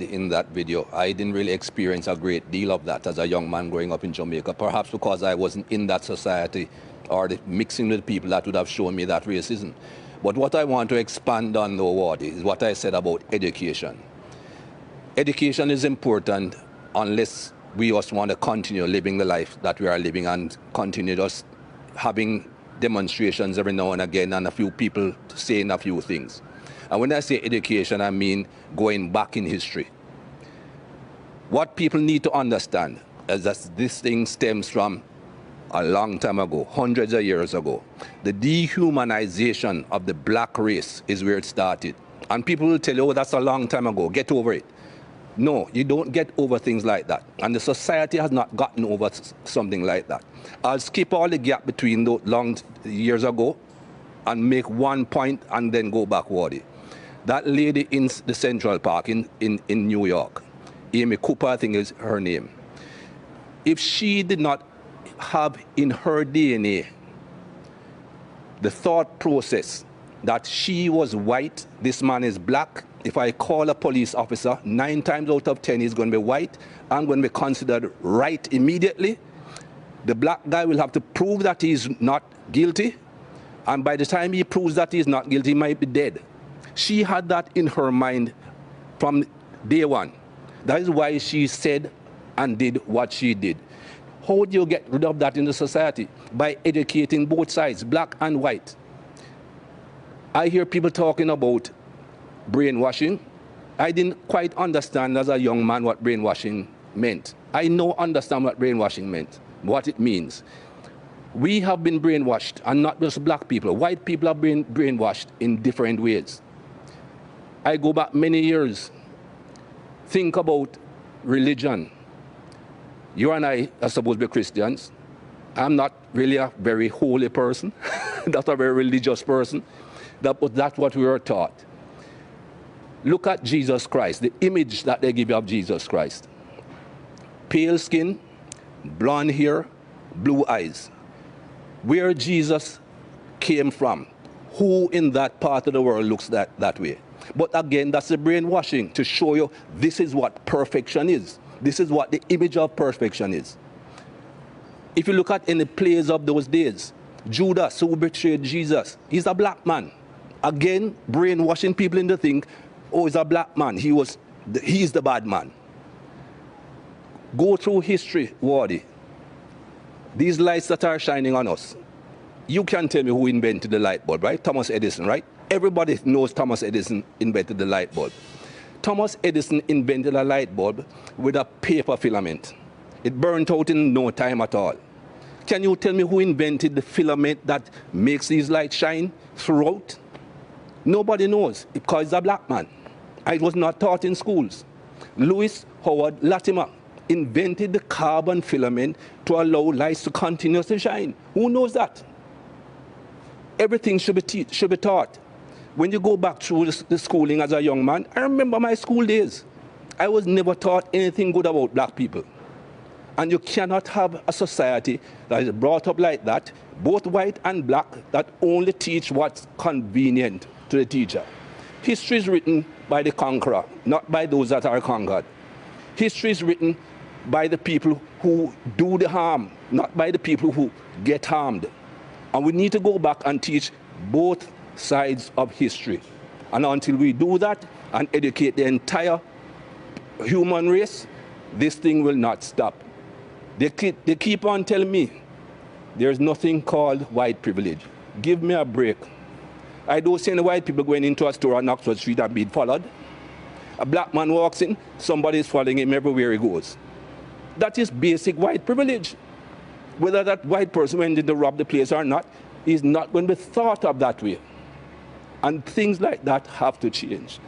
in that video. I didn't really experience a great deal of that as a young man growing up in Jamaica, perhaps because I wasn't in that society or mixing with people that would have shown me that racism. But what I want to expand on, though, Wardy, is what I said about education. Education is important unless we just want to continue living the life that we are living and continue just having demonstrations every now and again and a few people saying a few things. And when I say education, I mean going back in history. What people need to understand is that this thing stems from a long time ago, hundreds of years ago. The dehumanization of the black race is where it started. And people will tell you, oh, that's a long time ago, get over it. No, you don't get over things like that. And the society has not gotten over something like that. I'll skip all the gap between those long years ago and make one point and then go backward. That lady in the Central Park in New York, Amy Cooper, I think is her name. If she did not have in her DNA the thought process that she was white, this man is black, if I call a police officer, 9 times out of 10 he's going to be white, I'm going to be considered right immediately. The black guy will have to prove that he's not guilty, and by the time he proves that he's not guilty, he might be dead. She had that in her mind from day one. That is why she said and did what she did. How do you get rid of that in the society? By educating both sides, black and white. I hear people talking about brainwashing. I didn't quite understand as a young man what brainwashing meant. I now understand what brainwashing meant, what it means. We have been brainwashed, and not just black people. White people have been brainwashed in different ways. I go back many years. Think about religion. You and I are supposed to be Christians. I'm not really a very holy person, not a very religious person, but that's what we were taught. Look at Jesus Christ, the image that they give you of Jesus Christ. Pale skin, blonde hair, blue eyes. Where Jesus came from, who in that part of the world looks that way? But again, that's the brainwashing to show you this is what perfection is. This is what the image of perfection is. If you look at any plays of those days, Judas, who betrayed Jesus, he's a black man. Again, brainwashing people into think, oh, he's a black man. He's the bad man. Go through history, Wardy. These lights that are shining on us. You can tell me who invented the light bulb, right? Thomas Edison, right? Everybody knows Thomas Edison invented the light bulb. Thomas Edison invented a light bulb with a paper filament. It burnt out in no time at all. Can you tell me who invented the filament that makes these lights shine throughout? Nobody knows, because he's a black man. It was not taught in schools. Louis Howard Latimer invented the carbon filament to allow lights to continuously shine. Who knows that? Everything should be taught. When you go back through the schooling as a young man, I remember my school days. I was never taught anything good about black people. And you cannot have a society that is brought up like that, both white and black, that only teach what's convenient to the teacher. History is written by the conqueror, not by those that are conquered. History is written by the people who do the harm, not by the people who get harmed. And we need to go back and teach both sides of history. And until we do that and educate the entire human race, this thing will not stop. They keep on telling me there's nothing called white privilege. Give me a break. I don't see any white people going into a store on Oxford Street and being followed. A black man walks in, somebody is following him everywhere he goes. That is basic white privilege. Whether that white person went in to rob the place or not, is not going to be thought of that way. And things like that have to change.